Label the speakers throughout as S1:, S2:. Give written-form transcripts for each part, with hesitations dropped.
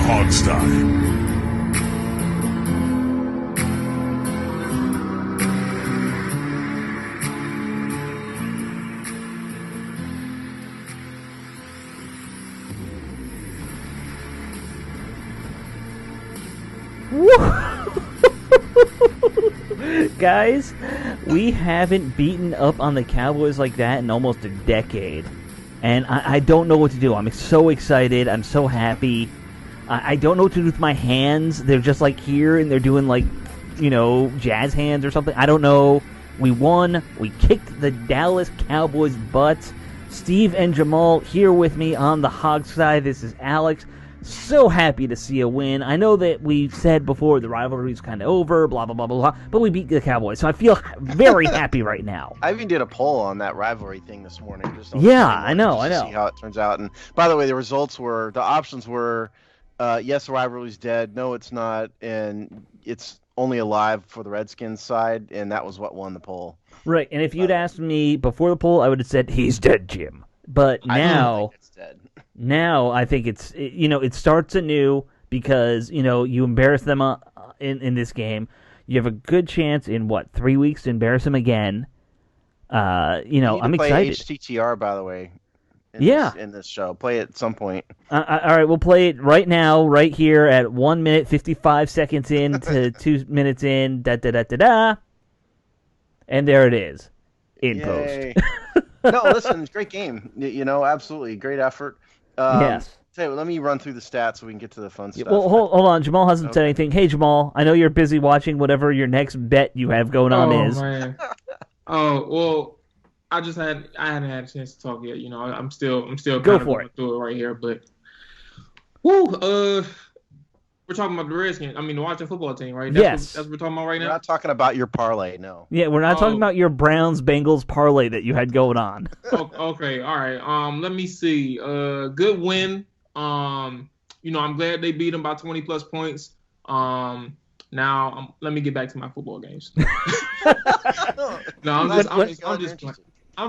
S1: Hogstye.
S2: Guys, we haven't beaten up on the Cowboys like that in almost a decade. And I don't know what to do. I'm so excited. I'm so happy. I don't know what to do with my hands. They're just like here and they're doing like, jazz hands or something. I don't know. We won. We kicked the Dallas Cowboys' butts. Steve and Jamal here with me on the Hog side. This is Alex. So happy to see a win. I know that we said before the rivalry's kind of over, blah, blah, blah, blah, blah, but we beat the Cowboys, so I feel very happy right now.
S3: I even did a poll on that rivalry thing this morning.
S2: I know.
S3: See how it turns out. And by the way, the options were, yes, the rivalry's dead, no, it's not, and it's only alive for the Redskins side, and that was what won the poll.
S2: Right, and if you'd asked me before the poll, I would have said, he's dead, Jim. But now...
S3: I don't think it's dead.
S2: Now I think it's it starts anew because you embarrass them in this game. You have a good chance in 3 weeks to embarrass them again. I'm excited.
S3: HTTR, by the way. In this show, play it at some point.
S2: All right, we'll play it right now, right here at 1 minute 55 seconds in to 2 minutes in. Da da da da da. And there it is, in
S3: Yay.
S2: post.
S3: No, listen, great game. Absolutely great effort.
S2: Yes.
S3: Let me run through the stats so we can get to the fun stuff.
S2: Well, hold on. Jamal hasn't said anything. Hey, Jamal, I know you're busy watching whatever your next bet you have going on is.
S4: Man. Well, I hadn't had a chance to talk yet. I'm still kind of going through it right here. But, we're talking about the Redskins. The Washington football team, right? That's what we're talking about right now?
S3: We're not talking about your parlay, no.
S2: Yeah, we're not talking about your Browns-Bengals parlay that you had going on.
S4: Okay, all right. Let me see. Good win. I'm glad they beat them by 20-plus points. Now, let me get back to my football games.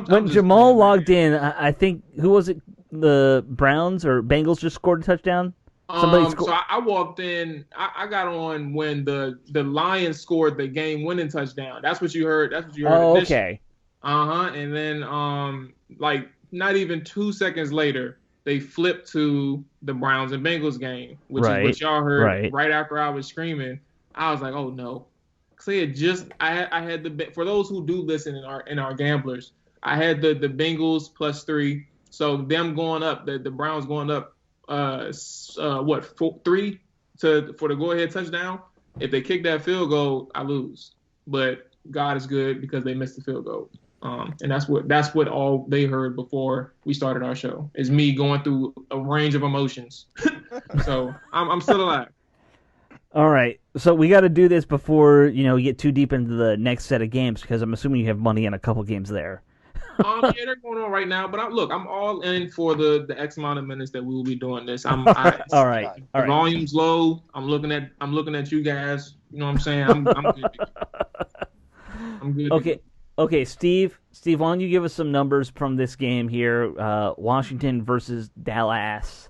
S2: When Jamal logged in, I think, who was it? The Browns or Bengals just scored a touchdown?
S4: So I walked in. I got on when the Lions scored the game-winning touchdown. That's what you heard.
S2: Oh, okay.
S4: And then not even 2 seconds later, they flipped to the Browns and Bengals game, which is what y'all heard right after I was screaming. I was like, oh no. I had the, for those who do listen in our gamblers, I had the Bengals +3. So them going up, the Browns going up. 3 for the go-ahead touchdown. If they kick that field goal, I lose. But God is good because they missed the field goal. And that's what all they heard before we started our show is me going through a range of emotions. So I'm still alive.
S2: All right, so we got to do this before we get too deep into the next set of games because I'm assuming you have money in a couple games there.
S4: Yeah, they're going on right now, but I'm all in for the X amount of minutes that we will be doing this. All right. Volume's low. I'm looking at you guys. You know what I'm saying? I'm good. I'm good.
S2: Okay, Steve, why don't you give us some numbers from this game here? Washington versus Dallas.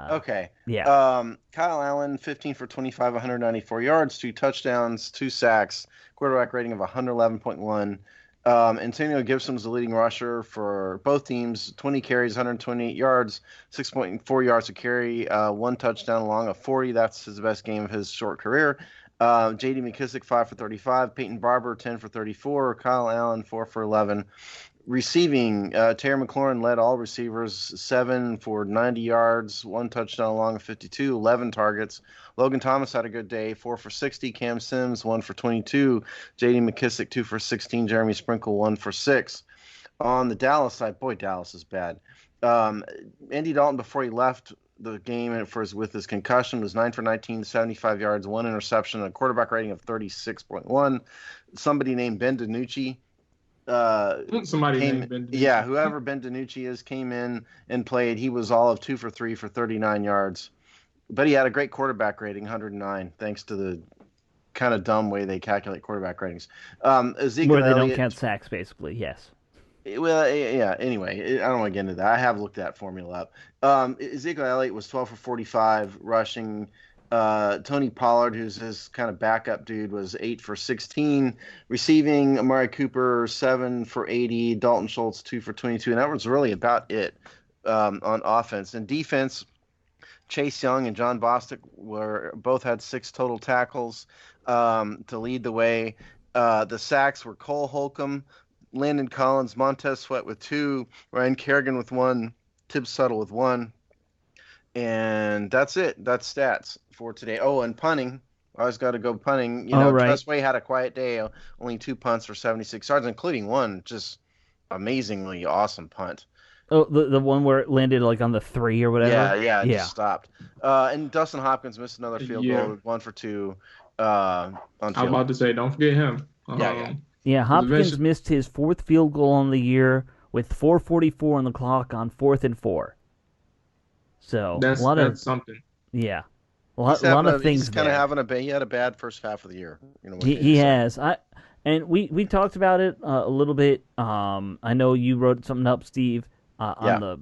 S3: Okay.
S2: Yeah.
S3: Kyle Allen, 15 for 25, 194 yards, 2 touchdowns, 2 sacks, quarterback rating of 111.1. Antonio Gibson was the leading rusher for both teams, 20 carries, 128 yards, 6.4 yards a carry, 1 touchdown along a 40. That's his best game of his short career. J.D. McKissick, 5 for 35. Peyton Barber, 10 for 34. Kyle Allen, 4 for 11. Receiving, Terry McLaurin led all receivers, 7 for 90 yards, 1 touchdown along a 52, 11 targets. Logan Thomas had a good day, 4 for 60. Cam Sims, 1 for 22. J.D. McKissick, 2 for 16. Jeremy Sprinkle, 1 for 6. On the Dallas side, boy, Dallas is bad. Andy Dalton, before he left the game with his concussion, was 9 for 19, 75 yards, 1 interception, a quarterback rating of 36.1. Somebody named Ben DiNucci.
S4: Named Ben DiNucci.
S3: Yeah, whoever Ben DiNucci is came in and played. He was all of 2 for 3 for 39 yards. But he had a great quarterback rating, 109, thanks to the kind of dumb way they calculate quarterback ratings. Ezekiel
S2: Where they
S3: Elliott,
S2: don't count sacks, basically, yes.
S3: Well, yeah. Anyway, I don't want to get into that. I have looked that formula up. Ezekiel Elliott was 12 for 45 rushing. Tony Pollard, who's his kind of backup dude, was 8 for 16 receiving. Amari Cooper 7 for 80. Dalton Schultz 2 for 22, and that was really about it on offense. And defense, Chase Young and John Bostick both had 6 total tackles to lead the way. The sacks were Cole Holcomb, Landon Collins, Montez Sweat with 2, Ryan Kerrigan with 1, Tibbs Tuttle with 1, and that's it. That's stats for today. Oh, and punting. I always got to go punting. Trustway had a quiet day. Only 2 punts for 76 yards, including one just amazingly awesome punt.
S2: Oh, the one where it landed like on the 3 or whatever?
S3: Yeah. Just stopped. And Dustin Hopkins missed another field goal, 1 for 2.
S4: I was about to say, don't forget him.
S2: Yeah, Hopkins missed his 4th field goal on the year with 4:44 on the clock on 4th and 4. So
S4: that's something.
S2: Yeah, a lot of things.
S3: He's kind of he had a bad first half of the year.
S2: He has. And we talked about it a little bit. I know you wrote something up, Steve, on the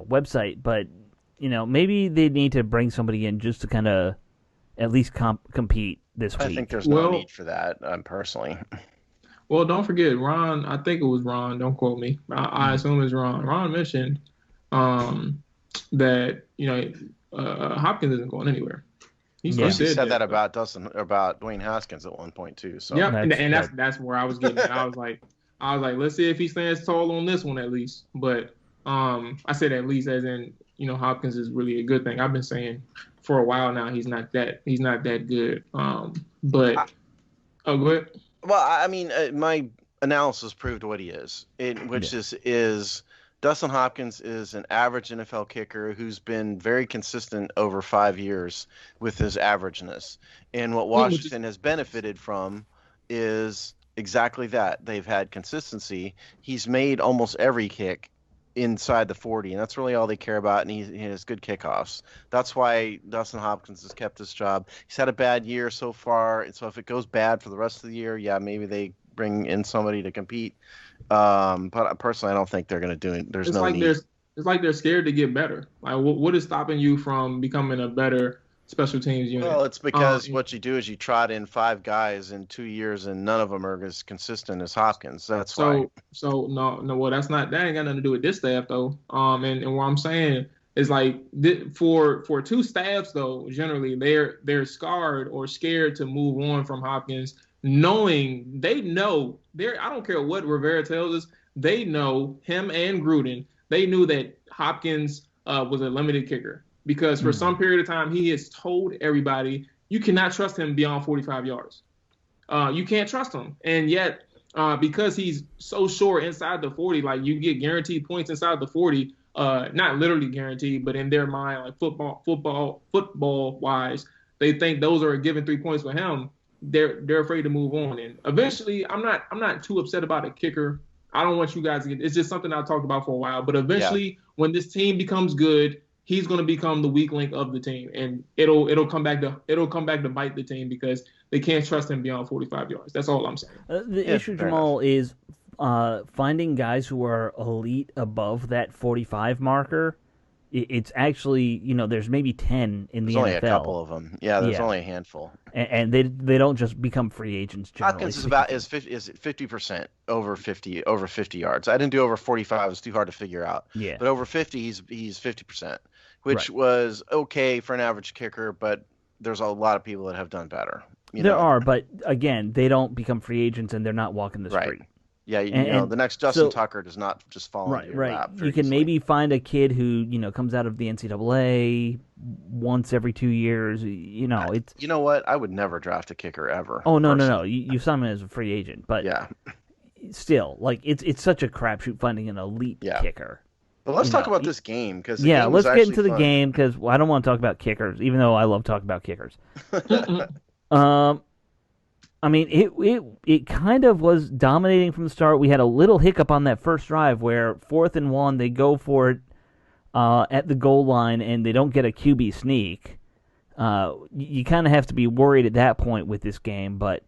S2: website, but maybe they need to bring somebody in just to kind of at least compete this week.
S3: I think there's no need for that, personally.
S4: Well, don't forget, Ron, I think it was Ron, don't quote me. I assume it's Ron. Ron mentioned that, Hopkins isn't going anywhere.
S3: He said that about Dwayne Haskins at one point too. So
S4: yeah, and that's where I was getting at. I was like, let's see if he stands tall on this one at least. But I said at least as in, Hopkins is really a good thing. I've been saying for a while now he's not that good. But go ahead.
S3: Well, I mean, my analysis proved what he is, which is Dustin Hopkins is an average NFL kicker who's been very consistent over 5 years with his averageness. And what Washington has benefited from is exactly that. They've had consistency. He's made almost every kick inside the 40, and that's really all they care about, and he has good kickoffs. That's why Dustin Hopkins has kept his job. He's had a bad year so far, and so if it goes bad for the rest of the year, maybe they bring in somebody to compete. But personally, I don't think they're going to do it. There's no need.
S4: It's like they're scared to get better. Like, what is stopping you from becoming a better special teams unit?
S3: Well, it's because what you do is you trot in 5 guys in 2 years, and none of them are as consistent as Hopkins. That's why.
S4: So no. Well, that ain't got nothing to do with this staff though. And what I'm saying is like for 2 staffs though, generally they're scarred or scared to move on from Hopkins, knowing I don't care what Rivera tells us. They know him and Gruden. They knew that Hopkins was a limited kicker. Because for some period of time, he has told everybody, you cannot trust him beyond 45 yards. You can't trust him. And yet, because he's so sure inside the 40, like you get guaranteed points inside the 40, not literally guaranteed, but in their mind, like football wise, they think those are a given 3 points for him. They're afraid to move on. And eventually, I'm not too upset about a kicker. I don't want you guys to it's just something I've talked about for a while. But eventually, when this team becomes good, he's going to become the weak link of the team, and it'll come back to bite the team because they can't trust him beyond 45 yards. That's all I'm saying.
S2: The issue, Jamal, is finding guys who are elite above that 45 marker. It's actually, there's maybe 10 in the NFL.
S3: There's only a couple of them. Yeah, there's only a handful.
S2: And they don't just become free agents generally.
S3: Hopkins is 50% over 50 yards. I didn't do over 45. It's too hard to figure out.
S2: Yeah.
S3: But over 50, he's 50%, which was okay for an average kicker, but there's a lot of people that have done better.
S2: There are, but again, they don't become free agents and they're not walking the street.
S3: Yeah, the next Justin Tucker does not just fall into your lap.
S2: You can maybe find a kid who comes out of the NCAA once every 2 years. It's.
S3: You know what? I would never draft a kicker ever.
S2: Oh no! You sign him as a free agent, but still, like it's such a crapshoot finding an elite kicker.
S3: But let's talk about this game because
S2: let's get into the game because I don't want to talk about kickers, even though I love talking about kickers. I mean, it kind of was dominating from the start. We had a little hiccup on that first drive where 4th and 1, they go for it at the goal line and they don't get a QB sneak. You kind of have to be worried at that point with this game, but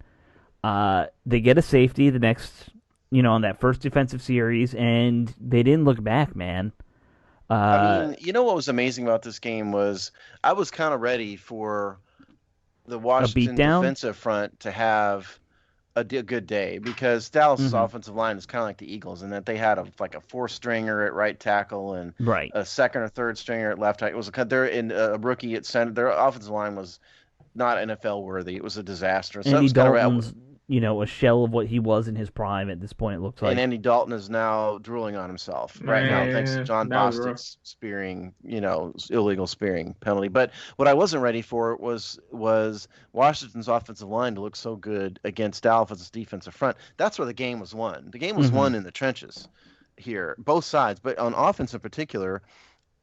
S2: they get a safety the next on that first defensive series, and they didn't look back, man.
S3: I mean, you know what was amazing about this game was I was kind of ready for the Washington defensive front to have a good day because Dallas's offensive line is kind of like the Eagles in that they had a fourth stringer at right tackle and a second or third stringer at left tackle. It was they're in a rookie at center. Their offensive line was not NFL worthy. It was a disaster. So
S2: Andy Dalton's, a shell of what he was in his prime at this point, it looks like.
S3: And Andy Dalton is now drooling on himself right now, thanks to John Bostick's spearing, illegal spearing penalty. But what I wasn't ready for was Washington's offensive line to look so good against Dallas' defensive front. That's where the game was won. The game was won in the trenches here, both sides. But on offense in particular,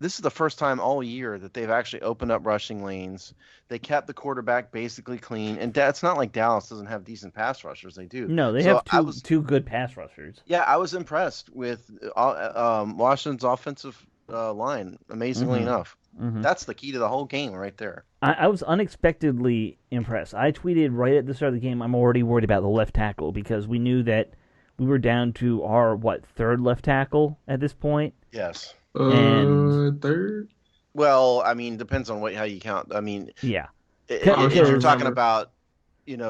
S3: this is the first time all year that they've actually opened up rushing lanes. They kept the quarterback basically clean. And it's not like Dallas doesn't have decent pass rushers. They do.
S2: No, they have two good pass rushers.
S3: Yeah, I was impressed with Washington's offensive line, amazingly enough. That's the key to the whole game right there.
S2: I was unexpectedly impressed. I tweeted right at the start of the game, I'm already worried about the left tackle because we knew that we were down to our, third left tackle at this point?
S3: Yes.
S4: Third?
S3: Well, I mean, depends on how you count. I mean,
S2: yeah.
S3: If you're talking about,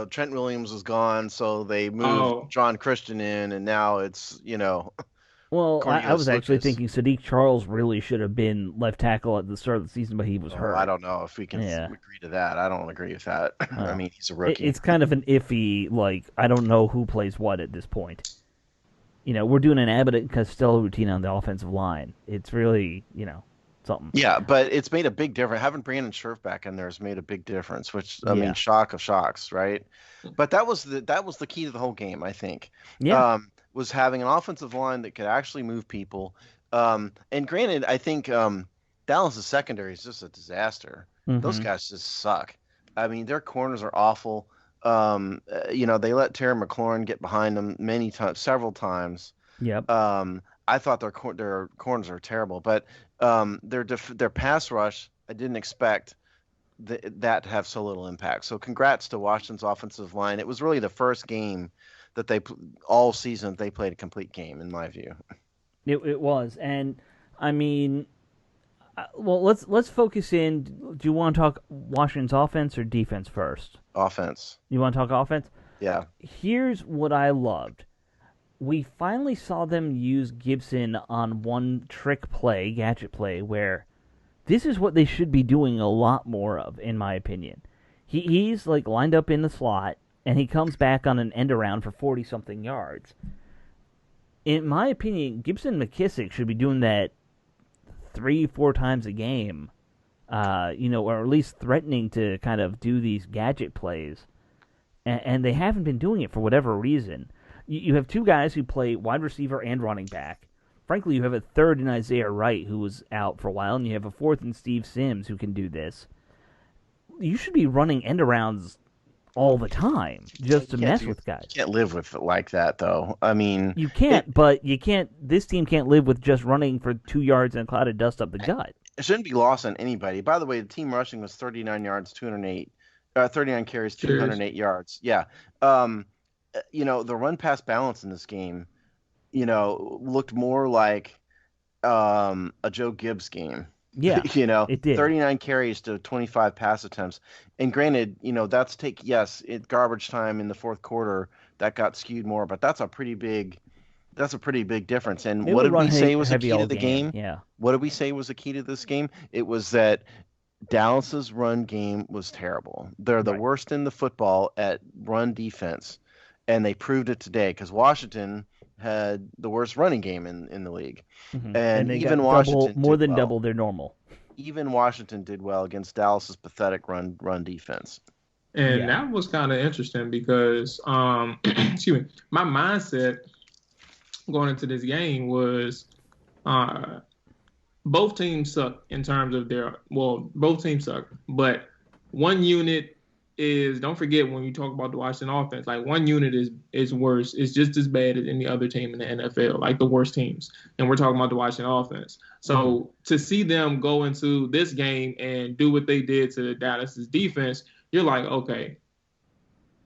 S3: Trent Williams was gone, so they moved John Christian in, and now it's,
S2: Well, I was actually thinking Sadiq Charles really should have been left tackle at the start of the season, but he was hurt.
S3: I don't know if we can agree to that. I don't agree with that. I mean, he's a rookie.
S2: It's kind of an iffy, I don't know who plays what at this point. We're doing an Abbott and Costello routine on the offensive line. It's really, something.
S3: Yeah, but it's made a big difference. Having Brandon Scherf back in there has made a big difference, which, I mean, shock of shocks, right? But that was the key to the whole game, I think.
S2: Yeah.
S3: Was having an offensive line that could actually move people. And granted, I think Dallas' secondary is just a disaster. Those guys just suck. I mean, their corners are awful. They let Terry McLaurin get behind them several times.
S2: Yep.
S3: I thought their corners are terrible, but their pass rush, I didn't expect that to have so little impact. So congrats to Washington's offensive line. It was really the first game that all season they played a complete game, in my view.
S2: It was, and I mean, well, let's focus in. Do you want to talk Washington's offense or defense first?
S3: Offense.
S2: You want to talk offense?
S3: Yeah.
S2: Here's what I loved. We finally saw them use Gibson on one trick play, gadget play, where this is what they should be doing a lot more of, in my opinion. He's lined up in the slot, and he comes back on an end around for 40-something yards. In my opinion, Gibson McKissick should be doing that 3-4 times a game, or at least threatening to kind of do these gadget plays. And they haven't been doing it for whatever reason. You have two guys who play wide receiver and running back. Frankly, you have a third in Isaiah Wright, who was out for a while, and you have a fourth in Steve Sims, who can do this. You should be running end-arounds all the time just to mess with guys.
S3: You can't live with it like that, though. I mean...
S2: You can't, but you can't... This team can't live with just running for 2 yards and a cloud of dust up the gut.
S3: It shouldn't be lost on anybody. By the way, the team rushing was 39 yards, 39 carries, 208 yards. Yeah. The run-pass balance in this game, looked more like a Joe Gibbs game.
S2: Yeah, it did.
S3: 39 carries to 25 pass attempts. And granted, that's garbage time in the fourth quarter that got skewed more, but that's a pretty big difference. And what did we say was the key to the game?
S2: Yeah.
S3: What did we say was the key to this game? It was that Dallas's run game was terrible. They're the worst in the football at run defense, and they proved it today because Washington had the worst running game in the league.
S2: Mm-hmm.
S3: And
S2: they
S3: even
S2: got
S3: Washington
S2: more than double their normal.
S3: Even Washington did well against Dallas's pathetic run defense.
S4: And that was kind of interesting because, excuse me, my mindset going into this game was both teams suck in terms of both teams suck. But one unit is, don't forget when you talk about the Washington offense, one unit is worse. It's just as bad as any other team in the NFL, the worst teams. And we're talking about the Washington offense. So to see them go into this game and do what they did to Dallas's defense, you're like, okay,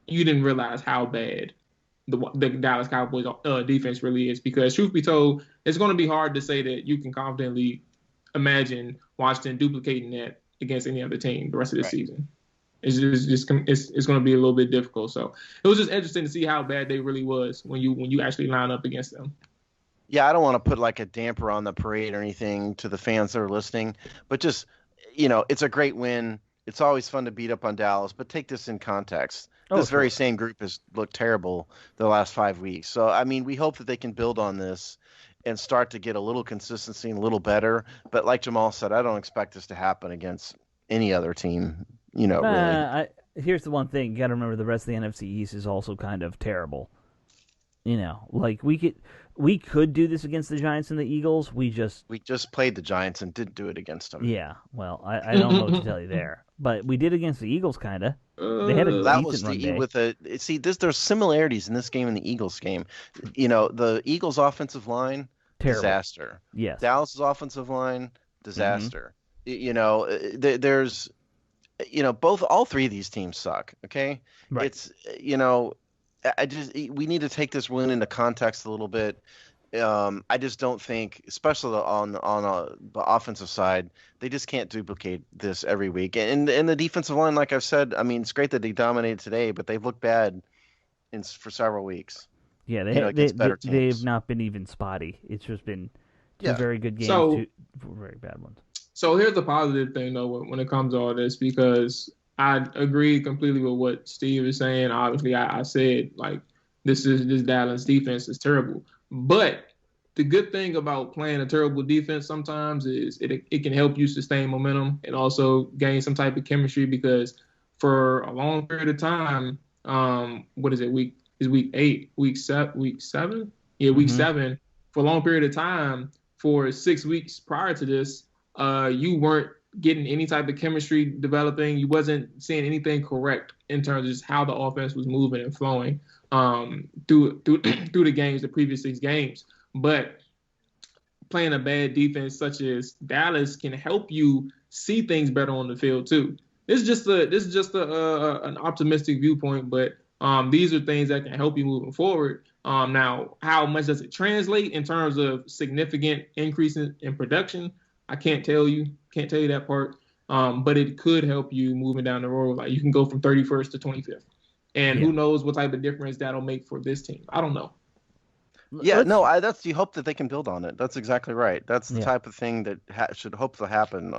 S4: you didn't realize how bad the Dallas Cowboys defense really is. Because truth be told, it's going to be hard to say that you can confidently imagine Washington duplicating that against any other team the rest of the season. It's going to be a little bit difficult. So it was just interesting to see how bad they really was when you actually line up against them.
S3: Yeah, I don't want to put like a damper on the parade or anything to the fans that are listening, but just, it's a great win. It's always fun to beat up on Dallas, but take this in context. This very same group has looked terrible the last 5 weeks. So, I mean, we hope that they can build on this and start to get a little consistency and a little better. But like Jamal said, I don't expect this to happen against any other team, really.
S2: Here's the one thing. You got to remember the rest of the NFC East is also kind of terrible. Like we could do this against the Giants and the Eagles. We just
S3: played the Giants and didn't do it against them.
S2: Yeah, well, I don't know what to tell you there, but we did against the Eagles, kind of. They had a decent run day.
S3: There's similarities in this game and the Eagles game. The Eagles' offensive line, terrible. Disaster.
S2: Yes.
S3: Dallas's offensive line, disaster. There's, all three of these teams suck. Okay,
S2: right.
S3: It's we need to take this win into context a little bit. I just don't think, especially on the offensive side, they just can't duplicate this every week. And the defensive line, like I've said, I mean, it's great that they dominated today, but they've looked bad for several weeks.
S2: Yeah, they've not been even spotty. It's just been two very good games, two very bad ones. So
S4: here's the positive thing, though, when it comes to all this, because I agree completely with what Steve is saying. Obviously, I said, like, this Dallas defense is terrible. But the good thing about playing a terrible defense sometimes is it can help you sustain momentum and also gain some type of chemistry, because for a long period of time, what is it? Week 8, week 7? Yeah, week 7. For a long period of time, for 6 weeks prior to this, you weren't getting any type of chemistry developing. You wasn't seeing anything correct in terms of just how the offense was moving and flowing through the games, the previous 6 games. But playing a bad defense such as Dallas can help you see things better on the field too. This is just an optimistic viewpoint, but these are things that can help you moving forward. Now, how much does it translate in terms of significant increase in production? I can't tell you that part, but it could help you moving down the road. Like, you can go from 31st to 25th, and who knows what type of difference that'll make for this team. I don't know.
S3: Yeah, you hope that they can build on it. That's exactly right. That's the type of thing that should hopefully happen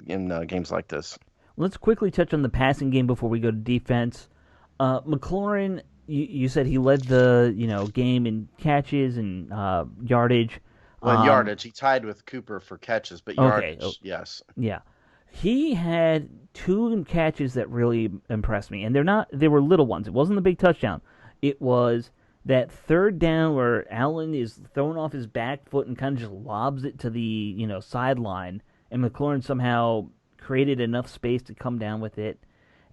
S3: in games like this.
S2: Let's quickly touch on the passing game before we go to defense. McLaurin, you said he led the game in catches and yardage.
S3: Well, yardage, he tied with Cooper for catches, but yardage, yes.
S2: Yeah. He had 2 catches that really impressed me, and they were little ones. It wasn't the big touchdown. It was that third down where Allen is thrown off his back foot and kind of just lobs it to the sideline, and McLaurin somehow created enough space to come down with it.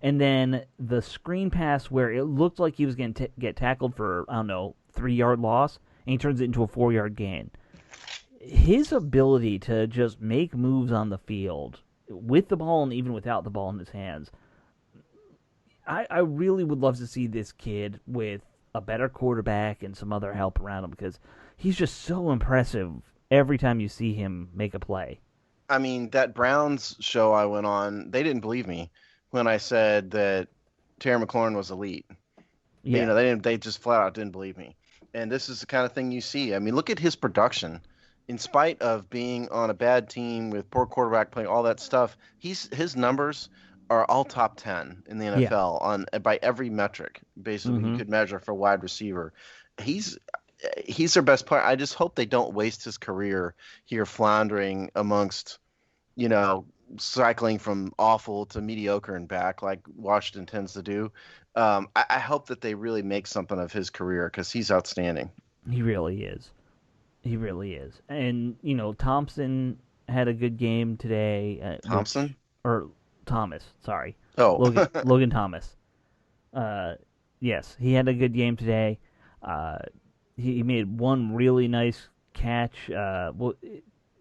S2: And then the screen pass where it looked like he was going to get tackled for, 3-yard loss, and he turns it into a 4-yard gain. His ability to just make moves on the field with the ball and even without the ball in his hands, I really would love to see this kid with a better quarterback and some other help around him, because he's just so impressive every time you see him make a play.
S3: I mean, that Browns show I went on, they didn't believe me when I said that Terry McLaurin was elite. Yeah. They just flat out didn't believe me. And this is the kind of thing you see. I mean, look at his production. In spite of being on a bad team with poor quarterback play, all that stuff, his numbers are all top 10 in the NFL by every metric, basically, you could measure for a wide receiver. He's their best player. I just hope they don't waste his career here floundering amongst, cycling from awful to mediocre and back like Washington tends to do. I hope that they really make something of his career, because he's outstanding.
S2: He really is. He really is. And, Thompson had a good game today. Thomas, sorry.
S3: Oh.
S2: Logan Thomas. Yes, he had a good game today. He made one really nice catch. The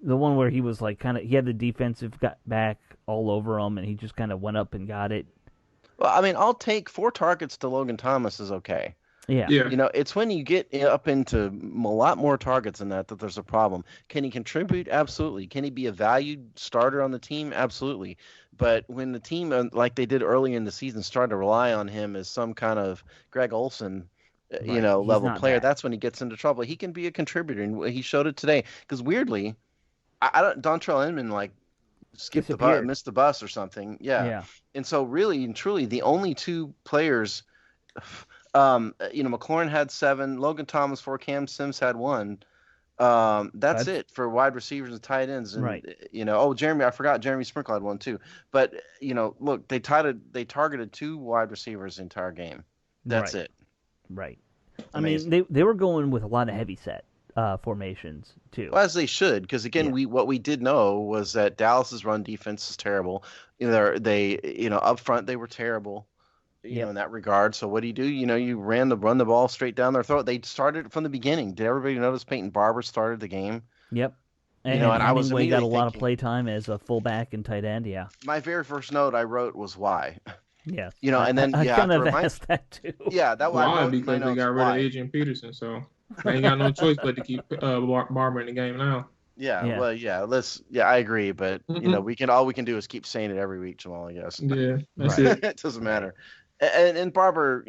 S2: one where he was he had the defensive back all over him, and he just kind of went up and got it.
S3: Well, I mean, I'll take 4 targets to Logan Thomas is okay.
S2: Yeah.
S3: You know, it's when you get up into a lot more targets than that there's a problem. Can he contribute? Absolutely. Can he be a valued starter on the team? Absolutely. But when the team, like they did early in the season, started to rely on him as some kind of Greg Olson,
S2: Right. He's
S3: level
S2: not
S3: player,
S2: that.
S3: that's when he gets into trouble. He can be a contributor, and he showed it today. Because weirdly, I don't, Dontrell Inman like skipped the bus,
S2: Disappeared.
S3: missed the bus or something. Yeah.
S2: Yeah.
S3: And so really and truly, the only two players, McLaurin had 7, Logan Thomas 4, Cam Sims had 1. That's it for wide receivers and tight ends. And
S2: Right.
S3: Jeremy, I forgot Jeremy Sprinkle had 1 too. But look, they targeted 2 wide receivers the entire game. That's
S2: right.
S3: it.
S2: Right.
S3: Amazing.
S2: I mean, they were going with a lot of heavy set formations too.
S3: Well, as they should, because again, what we did know was that Dallas's run defense is terrible. Up front they were terrible. In that regard. So what do? You run the ball straight down their throat. They started from the beginning. Did everybody notice Peyton Barber started the game?
S2: Yep. And
S3: I was
S2: Hemingway got a lot of
S3: thinking,
S2: play time as a fullback and tight end. Yeah.
S3: My very first note I wrote was why.
S2: Yeah.
S3: And then
S2: I kind of asked that too.
S3: Yeah, that
S4: why because they got rid of Adrian Peterson, so they ain't got no choice but to keep Barber in the game now.
S3: Yeah. Well, I agree, but all we can do is keep saying it every week, Jamal, I guess.
S4: Yeah, that's it.
S3: It doesn't matter. And Barber,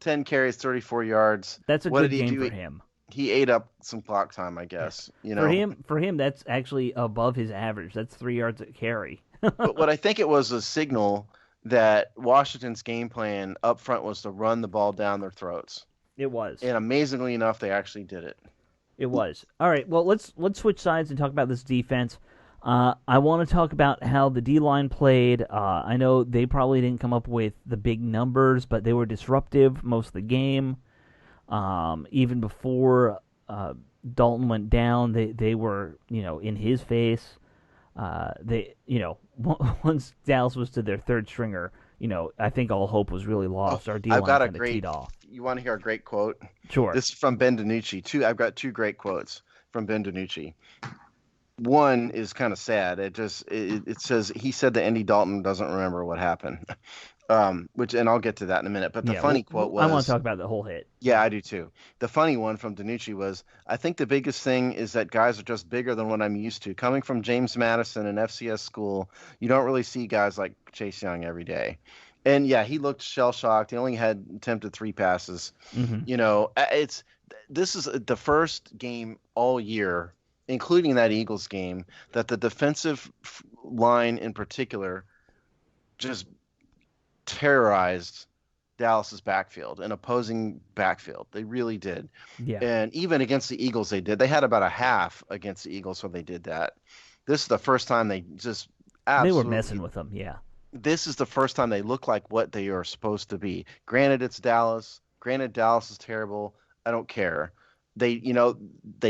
S3: 10 carries, 34 yards.
S2: That's a good game for him.
S3: He ate up some clock time, I guess.
S2: For him, that's actually above his average. That's 3 yards a carry.
S3: But what I think it was a signal that Washington's game plan up front was to run the ball down their throats.
S2: It was.
S3: And amazingly enough, they actually did it.
S2: It was. All right, well, let's switch sides and talk about this defense. I want to talk about how the D-line played. I know they probably didn't come up with the big numbers, but they were disruptive most of the game. Even before Dalton went down, they were, in his face. Once Dallas was to their third stringer, I think all hope was really lost. Our D-line kind of teed off.
S3: You want to hear a great quote?
S2: Sure.
S3: This is from Ben DiNucci. I've got 2 great quotes from Ben DiNucci. One is kind of sad. It says he said that Andy Dalton doesn't remember what happened, and I'll get to that in a minute. But the funny quote was,
S2: I want to talk about the whole hit.
S3: Yeah, I do too. The funny one from DiNucci was, I think the biggest thing is that guys are just bigger than what I'm used to. Coming from James Madison and FCS school, you don't really see guys like Chase Young every day. And yeah, he looked shell-shocked. He only had attempted 3 passes.
S2: Mm-hmm.
S3: This is the first game all year, including that Eagles game, that the defensive line in particular just terrorized Dallas's backfield and opposing backfield. They really did.
S2: Yeah.
S3: And even against the Eagles, they did. They had about a half against the Eagles when they did that. This is the first time they just absolutely...
S2: They were messing with them, yeah.
S3: This is the first time they look like what they are supposed to be. Granted, it's Dallas. Granted, Dallas is terrible. I don't care. They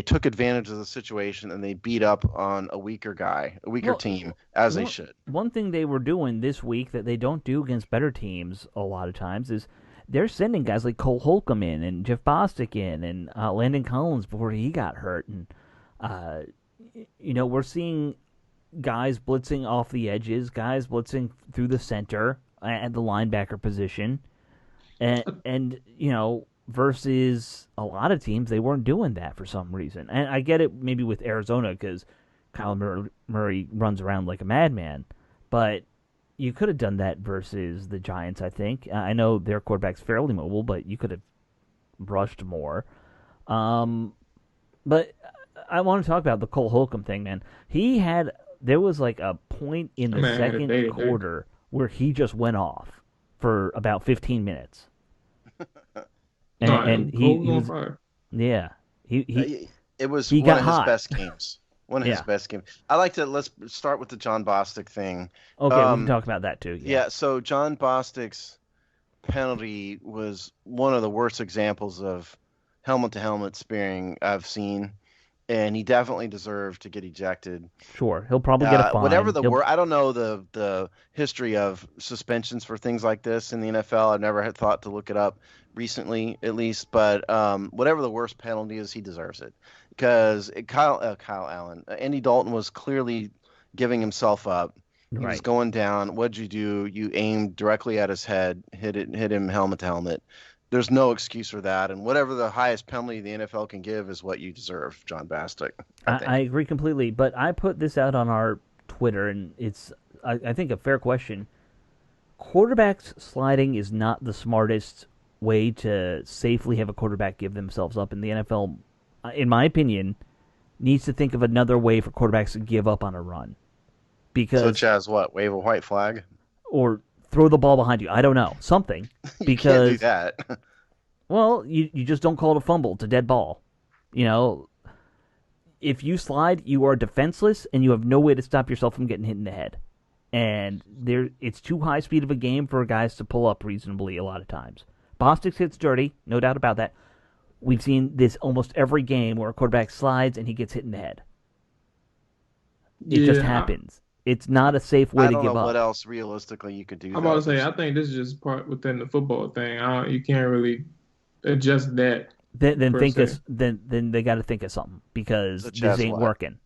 S3: took advantage of the situation and they beat up on a weaker team, as they should. One
S2: thing they were doing this week that they don't do against better teams a lot of times is they're sending guys like Cole Holcomb in and Jeff Bostick in and Landon Collins before he got hurt. And, we're seeing guys blitzing off the edges, guys blitzing through the center at the linebacker position. And versus a lot of teams, they weren't doing that for some reason. And I get it maybe with Arizona because Kyler Murray runs around like a madman. But you could have done that versus the Giants, I think. I know their quarterback's fairly mobile, but you could have rushed more. But I want to talk about the Cole Holcomb thing, man. There was like a point in the second quarter where he just went off for about 15 minutes. And he was, yeah,
S3: it was
S2: he
S3: one of
S2: his
S3: best games. His best games. Let's start with the John Bostick thing.
S2: Okay, we can talk about that too.
S3: Yeah, so John Bostick's penalty was one of the worst examples of helmet-to-helmet spearing I've seen, and he definitely deserved to get ejected.
S2: Sure, he'll probably get a fine.
S3: Whatever the word, I don't know the history of suspensions for things like this in the NFL. I've never had thought to look it up recently, at least. But whatever the worst penalty is, he deserves it because Kyle Allen, Andy Dalton was clearly giving himself up. He was going down. What'd you do? You aimed directly at his head, hit him helmet to helmet. there's no excuse for that. And whatever the highest penalty the NFL can give is what you deserve, John Bostick.
S2: I agree completely. But I put this out on our Twitter, and it's, I think, a fair question. Quarterbacks sliding is not the smartest way to safely have a quarterback give themselves up. And the NFL, in my opinion, needs to think of another way for quarterbacks to give up on a run. Because,
S3: such as what? Wave a white flag?
S2: Or throw the ball behind you. I don't know. Something. Because,
S3: you can't do that.
S2: Well, you just don't call it a fumble. It's a dead ball. If you slide, you are defenseless, and you have no way to stop yourself from getting hit in the head. And it's too high speed of a game for guys to pull up reasonably a lot of times. Bostick hits dirty, no doubt about that. We've seen this almost every game where a quarterback slides and he gets hit in the head. It just happens. It's not a safe way to give up. I don't know
S3: what else realistically you could do.
S4: I'm about to say, I think this is just part within the football thing. You can't really adjust that.
S2: Then they got to think of something, because this ain't working.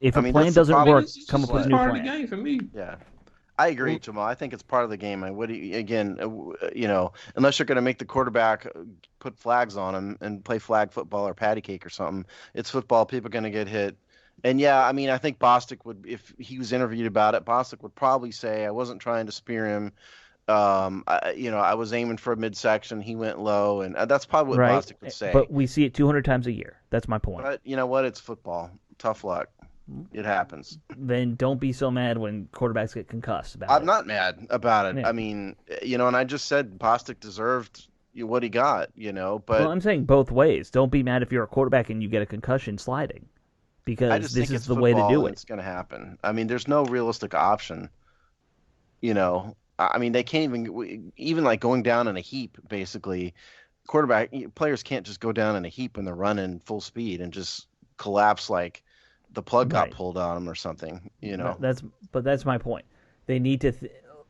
S2: If a plan doesn't work, come up with a new plan.
S4: It's part of the game for me.
S3: Yeah. I agree, Jamal. I think it's part of the game. Unless you're going to make the quarterback put flags on him and play flag football or patty cake or something, it's football. People are going to get hit. And yeah, I think Bostick would, if he was interviewed about it, Bostick would probably say, I wasn't trying to spear him. I was aiming for a midsection. He went low, and that's probably what Bostick would say.
S2: But we see it 200 times a year. That's my point.
S3: But you know what? It's football. Tough luck. It happens.
S2: Then don't be so mad when quarterbacks get concussed about it.
S3: I'm not mad about it. Yeah. I mean, and I just said Bostick deserved what he got, but...
S2: Well, I'm saying both ways. Don't be mad if you're a quarterback and you get a concussion sliding, because this is the way to do it.
S3: It's going to happen. I mean, there's no realistic option, I mean, they can't even like going down in a heap, basically. Players can't just go down in a heap when they're running full speed and just collapse like the plug got pulled on them or something,
S2: That's my point. They need to.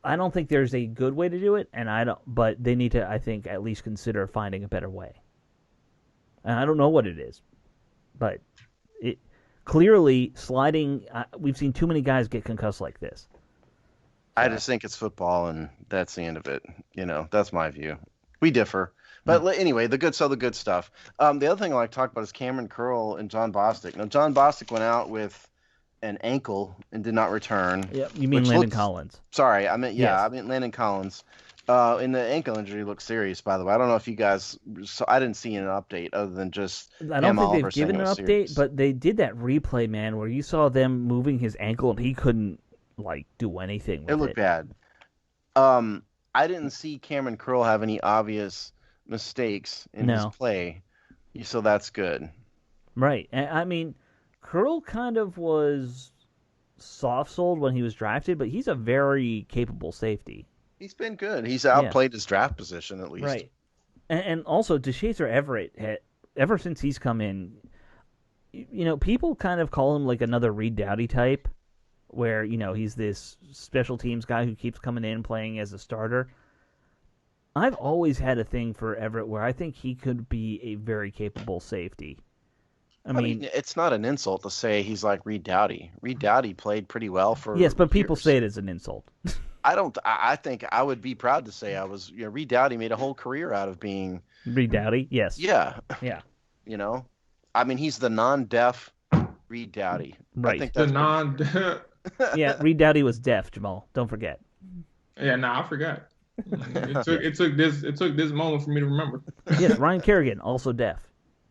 S2: I don't think there's a good way to do it, but they need to, I think, at least consider finding a better way. And I don't know what it is, but clearly sliding. We've seen too many guys get concussed like this.
S3: I just think it's football, and that's the end of it. That's my view. We differ. But anyway, the good stuff. The other thing I like to talk about is Cameron Curl and John Bostick. Now, John Bostick went out with an ankle and did not return.
S2: Yeah, you mean Landon Collins.
S3: Sorry, I meant Landon Collins. And the ankle injury looks serious, by the way. I don't know if you guys I didn't see an update other than just
S2: I don't think they've given an update, serious. But they did that replay, man, where you saw them moving his ankle and he couldn't do anything with it.
S3: It looked bad. I didn't see Cameron Curl have any obvious mistakes in his play, so that's good.
S2: Right. I mean, Curl kind of was soft-sold when he was drafted, but he's a very capable safety.
S3: He's been good. He's outplayed his draft position, at least. Right.
S2: And also, DeShazer Everett, ever since he's come in, people kind of call him like another Reed Doughty type, where, he's this special teams guy who keeps coming in playing as a starter. I've always had a thing for Everett where I think he could be a very capable safety. I mean,
S3: it's not an insult to say he's like Reed Doughty. Reed Doughty played pretty well for
S2: Yes, but people say it as an insult.
S3: I think I would be proud to say I was, Reed Doughty made a whole career out of being
S2: Reed Doughty, yes.
S3: Yeah.
S2: Yeah.
S3: I mean, he's the non-deaf Reed Doughty.
S2: Right.
S3: I think
S4: that's the non-deaf.
S2: Yeah, Reed Doughty was deaf, Jamal. Don't forget.
S4: Yeah, I forgot. It took this moment for me to remember.
S2: Yes, Ryan Kerrigan, also deaf.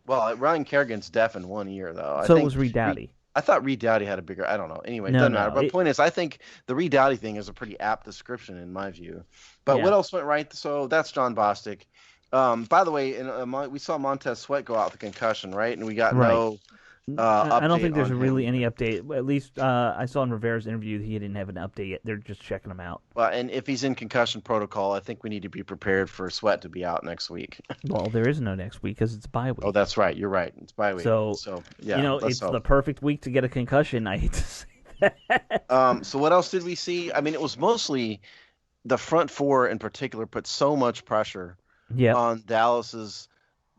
S3: Well, Ryan Kerrigan's deaf in 1 year, though.
S2: So was Reed Doughty.
S3: I thought Reed Doughty had a bigger... I don't know. Anyway, it doesn't matter. But the point is, I think the Reed Doughty thing is a pretty apt description in my view. But what else went right? So that's John Bostick. By the way, we saw Montez Sweat go out with a concussion, right? And we got no...
S2: I don't think there's really any update. At least I saw in Rivera's interview he didn't have an update yet. They're just checking him out.
S3: Well, and if he's in concussion protocol, I think we need to be prepared for Sweat to be out next week.
S2: Well, there is no next week because it's bye week.
S3: Oh, that's right. You're right. It's bye week.
S2: So yeah, it's the perfect week to get a concussion. I hate to say that.
S3: So what else did we see? I mean, it was mostly the front four in particular put so much pressure on Dallas's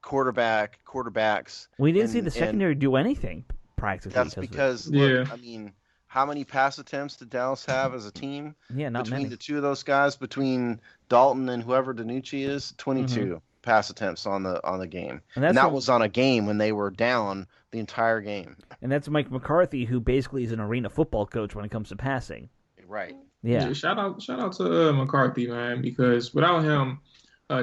S3: quarterbacks.
S2: We didn't see the secondary do anything practically.
S3: That's because look, I mean, how many pass attempts did Dallas have as a team?
S2: Yeah, not
S3: between
S2: many.
S3: the two of those guys, between Dalton and whoever DiNucci is, 22 pass attempts on the game, and that was on a game when they were down the entire game.
S2: And that's Mike McCarthy, who basically is an arena football coach when it comes to passing.
S3: Right.
S2: Yeah.
S4: Shout out to McCarthy, man, because without him,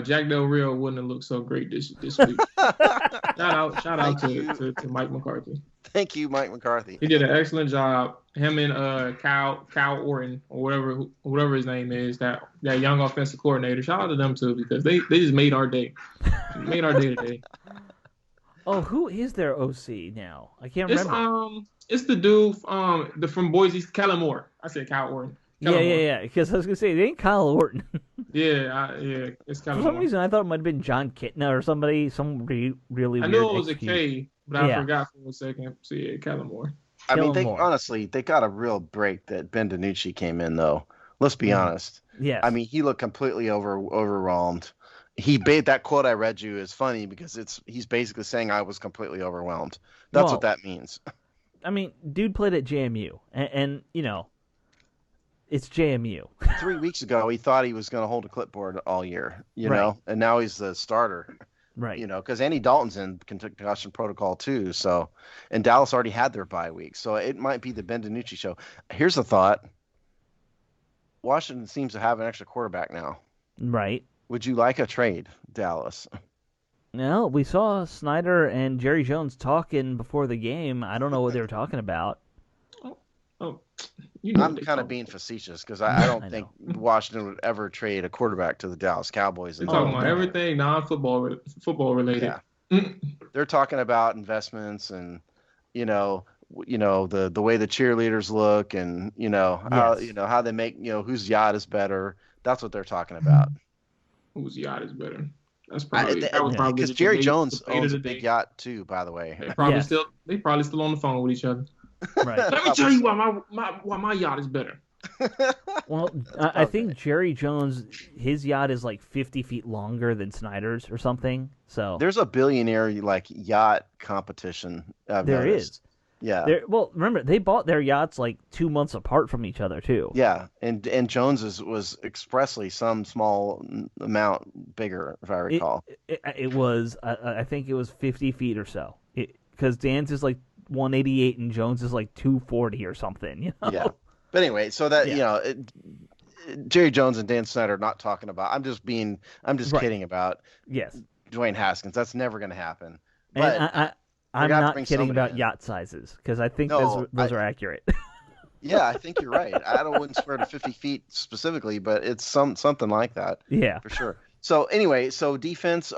S4: Jack Del Rio wouldn't have looked so great this week. shout out to Mike McCarthy.
S3: Thank you, Mike McCarthy.
S4: He did an excellent job. Him and Kyle Orton, or whatever his name is, that young offensive coordinator. Shout out to them too, because they just made our day. Made our day today.
S2: Oh, who is their OC now? I can't remember.
S4: It's the dude from Boise, Kellen Moore. I said Kyle Orton.
S2: Yeah. Because I was gonna say it ain't Kyle Orton.
S4: Yeah, it's Kellen Moore.
S2: For some reason, I thought it might have been John Kitna or somebody. Some really weird.
S4: I knew it was a K, but I forgot for a second. So yeah, Kellen Moore.
S3: I mean, honestly, they got a real break that Ben DiNucci came in, though. Let's be honest.
S2: Yeah.
S3: I mean, he looked completely overwhelmed. That quote I read you is funny because he's basically saying I was completely overwhelmed. That's what that means.
S2: I mean, dude played at JMU, and you know, it's JMU.
S3: 3 weeks ago, he thought he was going to hold a clipboard all year, you know, and now he's the starter.
S2: Right.
S3: You know, because Andy Dalton's in concussion protocol too. So, and Dallas already had their bye week. So it might be the Ben DiNucci show. Here's a thought. Washington seems to have an extra quarterback now.
S2: Right.
S3: Would you like a trade, Dallas?
S2: No, we saw Snyder and Jerry Jones talking before the game. I don't know what they were talking about.
S3: I'm kind of being facetious because I don't think Washington would ever trade a quarterback to the Dallas Cowboys.
S4: They're talking about everything football related.
S3: Yeah. They're talking about investments and the way the cheerleaders look and how they make whose yacht is better. That's what they're talking about.
S4: Whose yacht is better? That's probably
S3: because Jerry Jones owns a big yacht too. By the way,
S4: they probably still on the phone with each other.
S2: Right.
S4: Let me tell you why my yacht is better.
S2: Well, I think Jerry Jones, his yacht is like 50 feet longer than Snyder's or something. So
S3: there's a billionaire yacht competition.
S2: There is.
S3: Yeah.
S2: Well, remember they bought their yachts like 2 months apart from each other too.
S3: Yeah, and Jones's was expressly some small amount bigger, if I recall.
S2: It was. I think it was 50 feet or so. Because Dan's is like 188 and Jones is like 240 or something. You know?
S3: Yeah. But anyway, so that Jerry Jones and Dan Snyder are not talking about. I'm just kidding about.
S2: Yes.
S3: Dwayne Haskins. That's never going to happen.
S2: But I'm not kidding about yacht sizes because I think those are accurate.
S3: Yeah, I think you're right. I wouldn't swear to 50 feet specifically, but it's something like that.
S2: Yeah,
S3: for sure. So anyway, defense.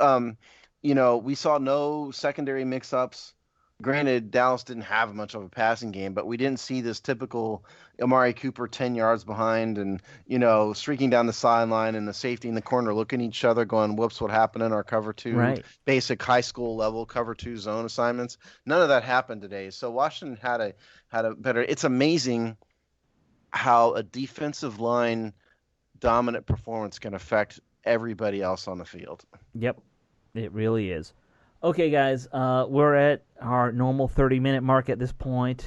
S3: We saw no secondary mix-ups. Granted, Dallas didn't have much of a passing game, but we didn't see this typical Amari Cooper 10 yards behind and, streaking down the sideline and the safety in the corner looking at each other going, whoops, what happened in our cover two, basic high school level cover two zone assignments. None of that happened today. So Washington had a better – it's amazing how a defensive line dominant performance can affect everybody else on the field.
S2: Yep, it really is. Okay, guys, we're at our normal 30-minute mark at this point.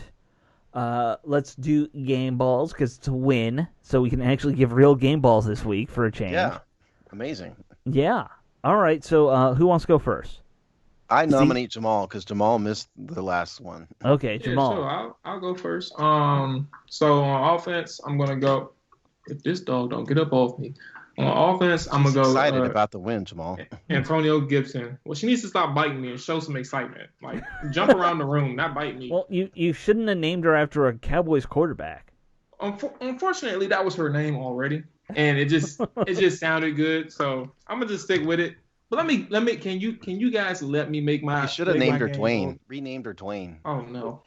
S2: Let's do game balls because it's a win, so we can actually give real game balls this week for a change.
S3: Yeah, amazing.
S2: Yeah. All right, so who wants to go first?
S3: I nominate Jamal because Jamal missed the last one.
S2: Okay, Jamal.
S4: So I'll go first. So on offense, I'm going to go – if this dog don't get up off me – on offense, I'm going to go...
S3: excited about the win, Jamal.
S4: Antonio Gibson. Well, she needs to stop biting me and show some excitement. Like, jump around the room, not bite me.
S2: Well, you shouldn't have named her after a Cowboys quarterback.
S4: Unfortunately, that was her name already, and it just sounded good, so I'm going to just stick with it. But let me can you guys let me make my...
S3: You should have named her Dwayne. Renamed her Dwayne.
S4: Oh, no.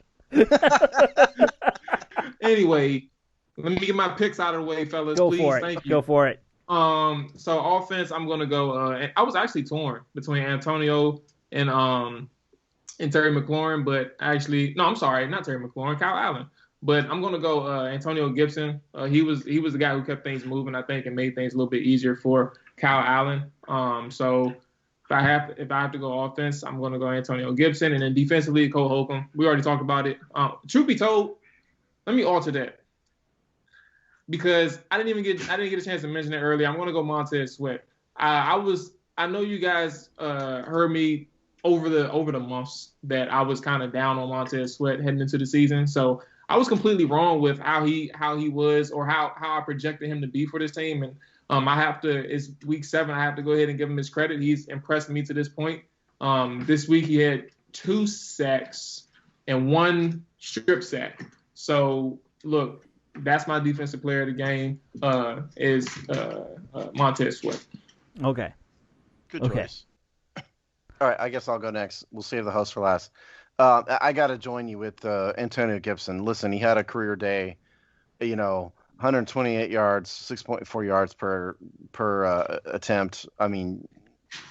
S4: Anyway, let me get my picks out of the way, fellas.
S2: Go
S4: please.
S2: for it.
S4: Thank you.
S2: Go for it.
S4: So offense, I'm gonna go. And I was actually torn between Antonio and Terry McLaurin, but actually, no, I'm sorry, not Terry McLaurin, Kyle Allen. But I'm gonna go Antonio Gibson. He was the guy who kept things moving, I think, and made things a little bit easier for Kyle Allen. So if I have to go offense, I'm gonna go Antonio Gibson, and then defensively, Cole Holcomb. We already talked about it. Truth be told, let me alter that because I didn't get a chance to mention it earlier. I'm gonna go Montez Sweat. I know you guys heard me over the months that I was kind of down on Montez Sweat heading into the season. So I was completely wrong with how he was or how I projected him to be for this team. And it's week 7. I have to go ahead and give him his credit. He's impressed me to this point. This week he had 2 sacks and 1 strip sack. So look, that's my defensive player of the game is Montez Sweat.
S2: Okay.
S3: Good choice. All right, I guess I'll go next. We'll save the host for last. I got to join you with Antonio Gibson. Listen, he had a career day, 128 yards, 6.4 yards per attempt. I mean,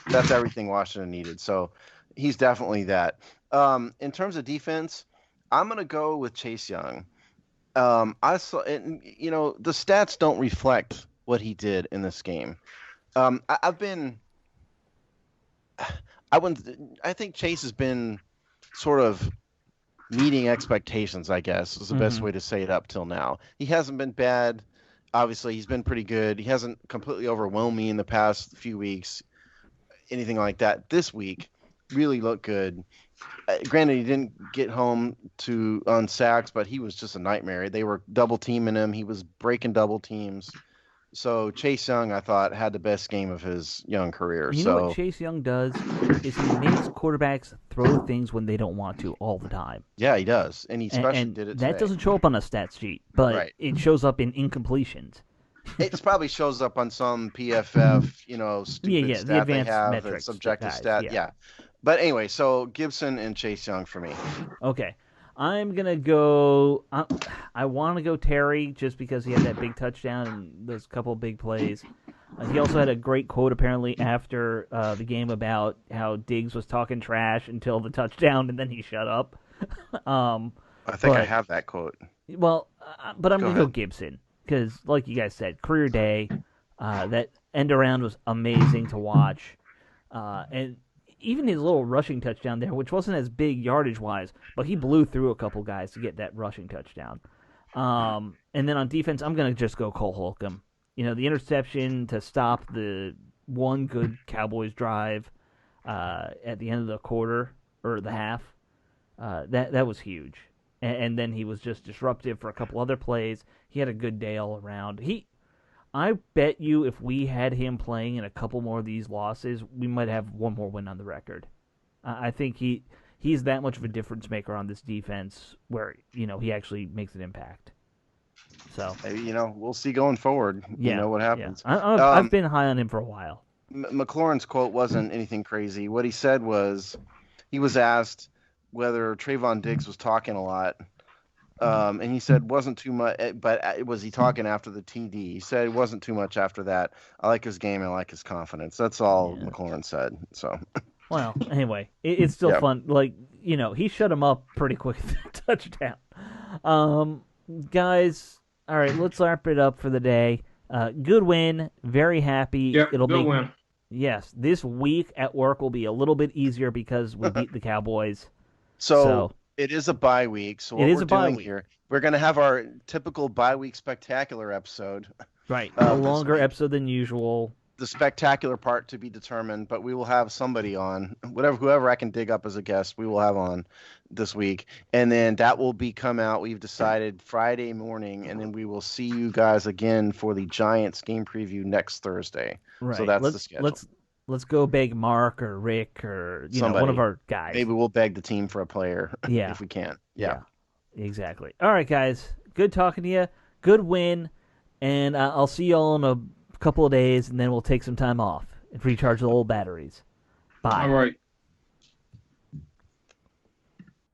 S3: that's everything Washington needed. So he's definitely that. In terms of defense, I'm going to go with Chase Young. The stats don't reflect what he did in this game. I think Chase has been sort of meeting expectations, I guess, is the best way to say it up till now. He hasn't been bad. Obviously, he's been pretty good. He hasn't completely overwhelmed me in the past few weeks, anything like that. This week really looked good. Granted, he didn't get home on sacks, but he was just a nightmare. They were double teaming him. He was breaking double teams. So Chase Young, I thought, had the best game of his young career.
S2: You know what Chase Young does is he makes quarterbacks throw things when they don't want to all the time.
S3: Yeah, he does, and he especially did it today.
S2: That doesn't show up on a stat sheet, but it shows up in incompletions.
S3: It probably shows up on some PFF, stupid stat
S2: the advanced
S3: they have,
S2: metrics
S3: subjective stat. Yeah. But anyway, so Gibson and Chase Young for me.
S2: Okay. I'm going to go I want to go Terry just because he had that big touchdown and those couple big plays. He also had a great quote apparently after the game about how Diggs was talking trash until the touchdown and then he shut up.
S3: I think I have that quote.
S2: Well, but I'm going to go Gibson because like you guys said, career day. That end around was amazing to watch. And even his little rushing touchdown there, which wasn't as big yardage-wise, but he blew through a couple guys to get that rushing touchdown. And then on defense, I'm going to just go Cole Holcomb. The interception to stop the one good Cowboys drive at the end of the quarter, or the half, that was huge. And then he was just disruptive for a couple other plays. He had a good day all around. I bet you if we had him playing in a couple more of these losses, we might have one more win on the record. I think he's that much of a difference maker on this defense where, he actually makes an impact. So
S3: maybe, we'll see going forward. What happens.
S2: Yeah. I've been high on him for a while.
S3: McLaurin's quote wasn't anything crazy. What he said was he was asked whether Trayvon Diggs was talking a lot. And he said wasn't too much, but was he talking after the TD? He said it wasn't too much after that. I like his game. I like his confidence. That's all McLaurin said. So,
S2: well, anyway, it's still fun. Like, he shut him up pretty quick at the touchdown. Guys, all right, let's wrap it up for the day. Good win. Very happy.
S4: Yep, good win.
S2: Yes, this week at work will be a little bit easier because we beat the Cowboys.
S3: So it is a bye week, so what we're doing here, we're going to have our typical bye week spectacular episode.
S2: Right, a longer episode than usual.
S3: The spectacular part to be determined, but we will have somebody on, whoever I can dig up as a guest, we will have on this week. And then that will come out, we've decided, Friday morning, and then we will see you guys again for the Giants game preview next Thursday.
S2: Right.
S3: So that's the schedule.
S2: Let's go beg Mark or Rick or one of our guys.
S3: Maybe we'll beg the team for a player if we can. Yeah,
S2: exactly. All right, guys. Good talking to you. Good win. And I'll see you all in a couple of days, and then we'll take some time off and recharge the old batteries. Bye.
S4: All right.